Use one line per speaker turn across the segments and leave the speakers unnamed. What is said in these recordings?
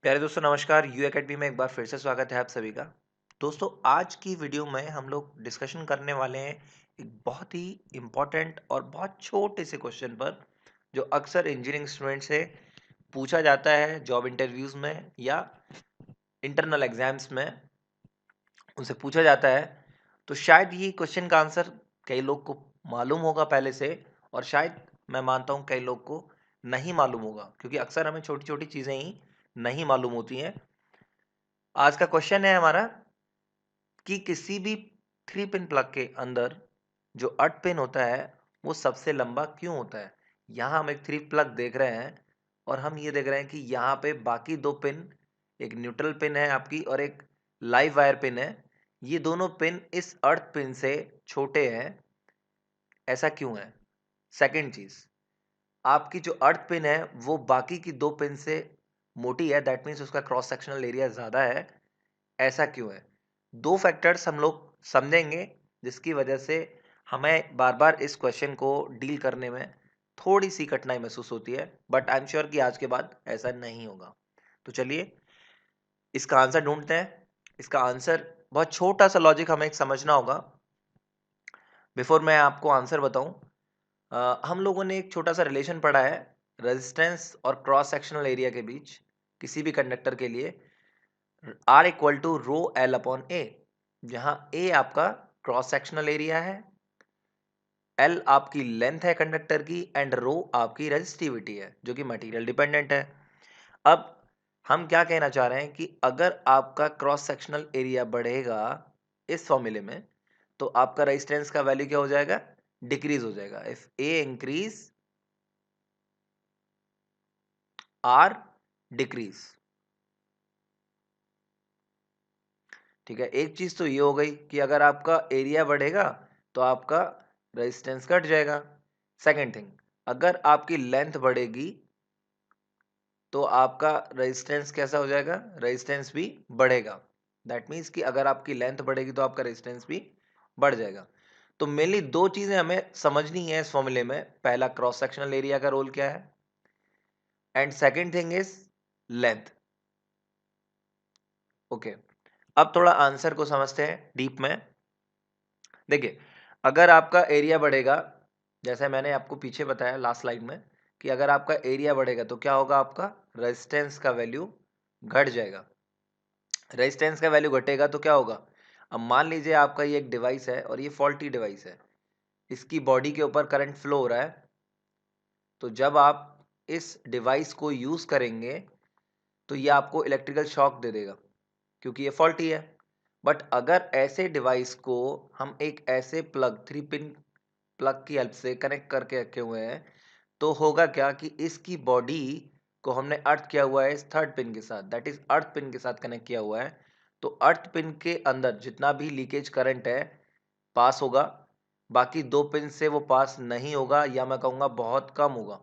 प्यारे दोस्तों नमस्कार। यू एकेडमी में एक बार फिर से स्वागत है आप सभी का। दोस्तों आज की वीडियो में हम लोग डिस्कशन करने वाले हैं एक बहुत ही इम्पोर्टेंट और बहुत छोटे से क्वेश्चन पर जो अक्सर इंजीनियरिंग स्टूडेंट से पूछा जाता है जॉब इंटरव्यूज में या इंटरनल एग्जाम्स में उनसे पूछा जाता है। तो शायद ये क्वेश्चन का आंसर कई लोग को मालूम होगा पहले से, और शायद मैं मानता हूँ कई लोग को नहीं मालूम होगा, क्योंकि अक्सर हमें छोटी छोटी चीज़ें ही नहीं मालूम होती हैं। आज का क्वेश्चन है हमारा कि किसी भी थ्री पिन प्लग के अंदर जो अर्थ पिन होता है वो सबसे लंबा क्यों होता है। यहाँ हम एक थ्री प्लग देख रहे हैं और हम ये देख रहे हैं कि यहाँ पे बाकी दो पिन, एक न्यूट्रल पिन है आपकी और एक लाइव वायर पिन है। ये दोनों पिन इस अर्थ पिन से छोटे हैं। ऐसा क्यों है? सेकंड चीज, आपकी जो अर्थ पिन है वो बाकी की दो पिन से मोटी है, दैट मीन्स उसका क्रॉस सेक्शनल एरिया ज्यादा है। ऐसा क्यों है? दो फैक्टर्स हम लोग समझेंगे जिसकी वजह से हमें बार बार इस क्वेश्चन को डील करने में थोड़ी सी कठिनाई महसूस होती है, बट आई एम श्योर कि आज के बाद ऐसा नहीं होगा। तो चलिए इसका आंसर ढूंढते हैं। इसका आंसर बहुत छोटा सा लॉजिक हमें एक समझना होगा। बिफोर मैं आपको आंसर बताऊं, हम लोगों ने एक छोटा सा रिलेशन पढ़ा है रेजिस्टेंस और क्रॉस सेक्शनल एरिया के बीच किसी भी कंडक्टर के लिए। R equal to rho L upon A, जहां ए आपका क्रॉस सेक्शनल एरिया है, एल आपकी लेंथ है कंडक्टर की, एंड रो आपकी रेजिस्टिविटी है जो कि मटेरियल डिपेंडेंट है। अब हम क्या कहना चाह रहे हैं कि अगर आपका क्रॉस सेक्शनल एरिया बढ़ेगा इस फॉर्मूले में, तो आपका रेजिस्टेंस का वैल्यू क्या हो जाएगा? डिक्रीज हो जाएगा। If a increase, or decrease. ठीक है, एक चीज तो ये हो गई कि अगर आपका एरिया बढ़ेगा तो आपका रेजिस्टेंस घट जाएगा। सेकंड थिंग, अगर आपकी लेंथ बढ़ेगी तो आपका रेजिस्टेंस कैसा हो जाएगा? रेजिस्टेंस भी बढ़ेगा। दैट मीन्स कि अगर आपकी लेंथ बढ़ेगी तो आपका रेजिस्टेंस भी बढ़ जाएगा। तो मेनली दो चीजें हमें समझनी है इस फॉर्मूले में। पहला, क्रॉस सेक्शनल एरिया का रोल क्या है, and second thing is length. Okay, अब थोड़ा आंसर को समझते हैं डीप में। देखिए, अगर आपका एरिया बढ़ेगा, जैसे मैंने आपको पीछे बताया लास्ट स्लाइड में, कि अगर आपका एरिया बढ़ेगा तो क्या होगा? आपका रेजिस्टेंस का वैल्यू घट जाएगा। रेजिस्टेंस का वैल्यू घटेगा तो क्या होगा? अब मान लीजिए आपका ये एक डिवाइस है और ये फॉल्टी डिवाइस है, इसकी बॉडी के ऊपर करंट फ्लो हो रहा है। तो जब आप इस डिवाइस को यूज करेंगे तो ये आपको इलेक्ट्रिकल शॉक दे देगा, क्योंकि ये फॉल्टी है। बट अगर ऐसे डिवाइस को हम एक ऐसे प्लग, थ्री पिन प्लग की हेल्प से कनेक्ट करके रखे हुए हैं, तो होगा क्या कि इसकी बॉडी को हमने अर्थ किया हुआ है इस थर्ड पिन के साथ, दैट इज अर्थ पिन के साथ कनेक्ट किया हुआ है। तो अर्थ पिन के अंदर जितना भी लीकेज करंट है पास होगा, बाकी दो पिन से वो पास नहीं होगा, या मैं कहूँगा बहुत कम होगा।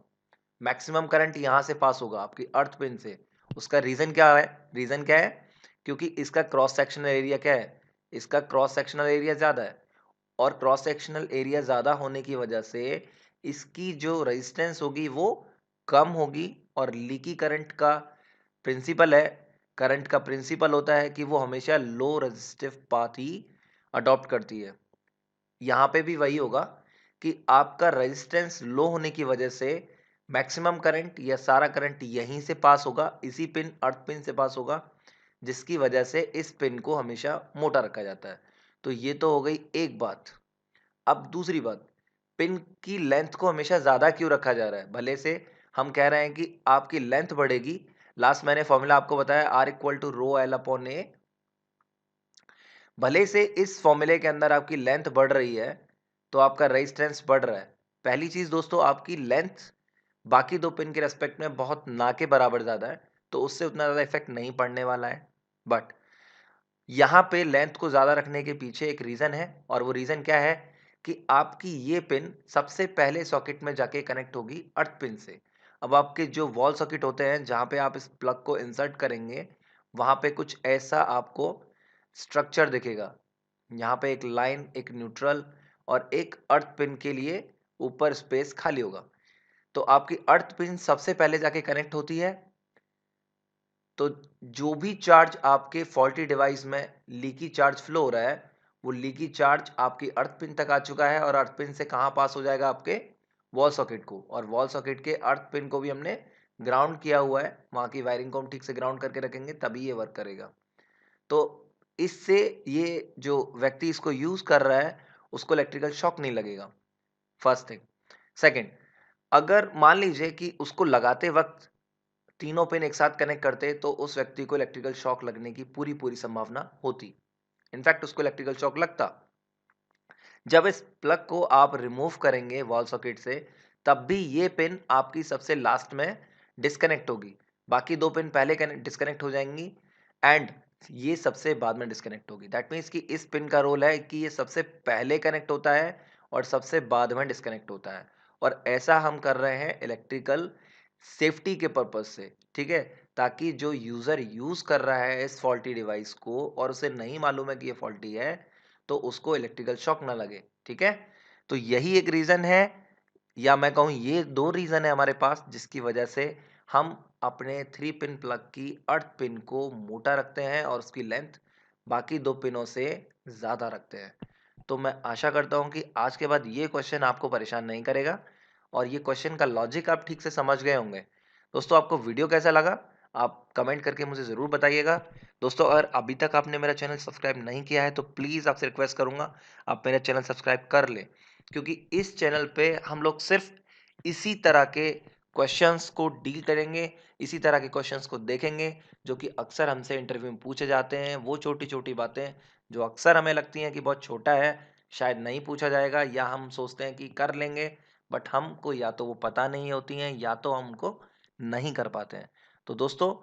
मैक्सिमम करंट यहाँ से पास होगा आपकी अर्थ पिन से। उसका रीजन क्या है? रीजन क्या है? क्योंकि इसका क्रॉस सेक्शनल एरिया क्या है? इसका क्रॉस सेक्शनल एरिया ज्यादा है, और क्रॉस सेक्शनल एरिया ज़्यादा होने की वजह से इसकी जो रेजिस्टेंस होगी वो कम होगी। और लीकी करंट का प्रिंसिपल है, करंट का प्रिंसिपल होता है कि वो हमेशा लो रेजिस्टिव पाथ ही अडॉप्ट करती है। यहाँ पे भी वही होगा कि आपका रेजिस्टेंस लो होने की वजह से मैक्सिमम करंट या सारा करंट यहीं से पास होगा, इसी पिन अर्थ पिन से पास होगा, जिसकी वजह से इस पिन को हमेशा मोटा रखा जाता है। तो ये तो हो गई एक बात। अब दूसरी बात, पिन की लेंथ को हमेशा ज्यादा क्यों रखा जा रहा है? भले से हम कह रहे हैं कि आपकी लेंथ बढ़ेगी, लास्ट मैंने फॉर्मूला आपको बताया R equal to rho L upon A, भले से इस फॉर्मूले के अंदर आपकी लेंथ बढ़ रही है तो आपका रेजिस्टेंस बढ़ रहा है। पहली चीज दोस्तों, आपकी लेंथ बाकी दो पिन के रेस्पेक्ट में बहुत ना के बराबर ज्यादा है, तो उससे उतना ज्यादा इफेक्ट नहीं पड़ने वाला है। बट यहाँ पे लेंथ को ज़्यादा रखने के पीछे एक रीज़न है, और वो रीज़न क्या है कि आपकी ये पिन सबसे पहले सॉकेट में जाके कनेक्ट होगी अर्थ पिन से। अब आपके जो वॉल सॉकेट होते हैं जहाँ पे आप इस प्लग को इंसर्ट करेंगे, वहाँ पे कुछ ऐसा आपको स्ट्रक्चर दिखेगा। यहाँ पे एक लाइन, एक न्यूट्रल और एक अर्थ पिन के लिए ऊपर स्पेस खाली होगा। तो आपकी अर्थ पिन सबसे पहले जाके कनेक्ट होती है, तो जो भी चार्ज आपके फॉल्टी डिवाइस में लीकी चार्ज फ्लो हो रहा है, वो लीकी चार्ज आपकी अर्थ पिन तक आ चुका है और अर्थ पिन से कहाँ पास हो जाएगा, आपके वॉल सॉकेट को, और वॉल सॉकेट के अर्थ पिन को भी हमने ग्राउंड किया हुआ है। वहाँ की वायरिंग को हम ठीक से ग्राउंड करके रखेंगे तभी ये वर्क करेगा। तो इससे ये जो व्यक्ति इसको यूज कर रहा है उसको इलेक्ट्रिकल शॉक नहीं लगेगा, फर्स्ट थिंग। सेकंड, अगर मान लीजिए कि उसको लगाते वक्त तीनों पिन एक साथ कनेक्ट करते तो उस व्यक्ति को इलेक्ट्रिकल शॉक लगने की पूरी पूरी संभावना होती। इनफैक्ट उसको इलेक्ट्रिकल शॉक लगता। जब इस प्लग को आप रिमूव करेंगे वॉल सॉकेट से, तब भी ये पिन आपकी सबसे लास्ट में डिस्कनेक्ट होगी। बाकी दो पिन पहले डिस्कनेक्ट हो जाएंगी एंड ये सबसे बाद में डिस्कनेक्ट होगी। दैट मीन्स कि इस पिन का रोल है कि ये सबसे पहले कनेक्ट होता है और सबसे बाद में डिस्कनेक्ट होता है। और ऐसा हम कर रहे हैं इलेक्ट्रिकल सेफ्टी के पर्पज से, ठीक है, ताकि जो यूजर यूज कर रहा है इस फॉल्टी डिवाइस को और उसे नहीं मालूम है कि ये फॉल्टी है, तो उसको इलेक्ट्रिकल शॉक ना लगे। ठीक है, तो यही एक रीजन है, या मैं कहूँ ये दो रीजन है हमारे पास जिसकी वजह से हम अपने 3 पिन प्लग की अर्थ पिन को मोटा रखते हैं और उसकी लेंथ बाकी दो पिनों से ज़्यादा रखते हैं। तो मैं आशा करता हूँ कि आज के बाद ये क्वेश्चन आपको परेशान नहीं करेगा और ये क्वेश्चन का लॉजिक आप ठीक से समझ गए होंगे। दोस्तों, आपको वीडियो कैसा लगा आप कमेंट करके मुझे ज़रूर बताइएगा। दोस्तों, अगर अभी तक आपने मेरा चैनल सब्सक्राइब नहीं किया है तो प्लीज़ आपसे रिक्वेस्ट करूँगा आप मेरा चैनल सब्सक्राइब कर लें, क्योंकि इस चैनल पे हम लोग सिर्फ इसी तरह के क्वेश्चंस को डील करेंगे, इसी तरह के क्वेश्चंस को देखेंगे जो कि अक्सर हमसे इंटरव्यू में पूछे जाते हैं। वो छोटी-छोटी बातें जो अक्सर हमें लगती हैं कि बहुत छोटा है, शायद नहीं पूछा जाएगा, या हम सोचते हैं कि कर लेंगे, बट हमको या तो वो पता नहीं होती हैं या तो हम उनको नहीं कर पाते हैं। तो दोस्तों,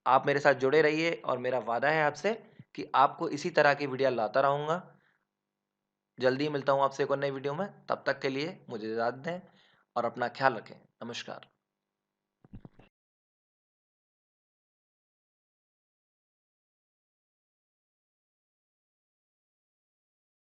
आप मेरे साथ जुड़े रहिए और मेरा वादा है आपसे कि आपको इसी तरह की वीडियो लाता रहूँगा। जल्दी मिलता हूँ आपसे एक और नई वीडियो में, तब तक के लिए मुझे इजाज़त दें और अपना ख्याल रखें। नमस्कार।